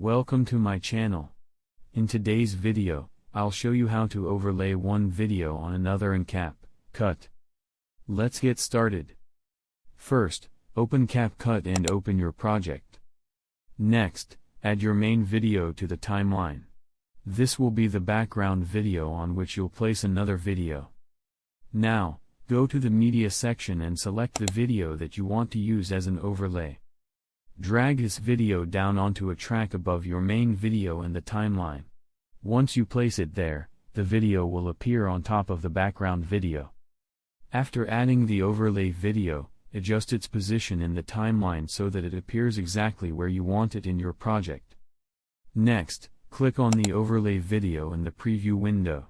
Welcome to my channel. In today's video, I'll show you how to overlay one video on another in CapCut. Let's get started. First, open CapCut and open your project. Next, add your main video to the timeline. This will be the background video on which you'll place another video. Now, go to the media section and select the video that you want to use as an overlay. Drag this video down onto a track above your main video in the timeline. Once you place it there, the video will appear on top of the background video. After adding the overlay video, adjust its position in the timeline so that it appears exactly where you want it in your project. Next, click on the overlay video in the preview window.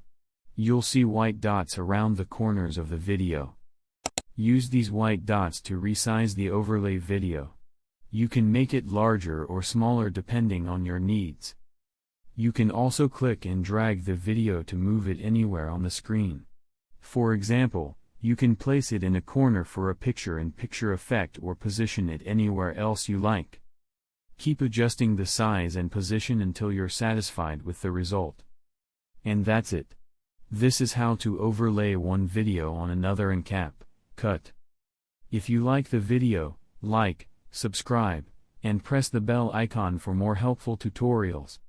You'll see white dots around the corners of the video. Use these white dots to resize the overlay video. You can make it larger or smaller depending on your needs. You can also click and drag the video to move it anywhere on the screen. For example, you can place it in a corner for a picture-in-picture effect or position it anywhere else you like. Keep adjusting the size and position until you're satisfied with the result. And that's it. This is how to overlay one video on another in CapCut. If you like the video, like, subscribe, and press the bell icon for more helpful tutorials.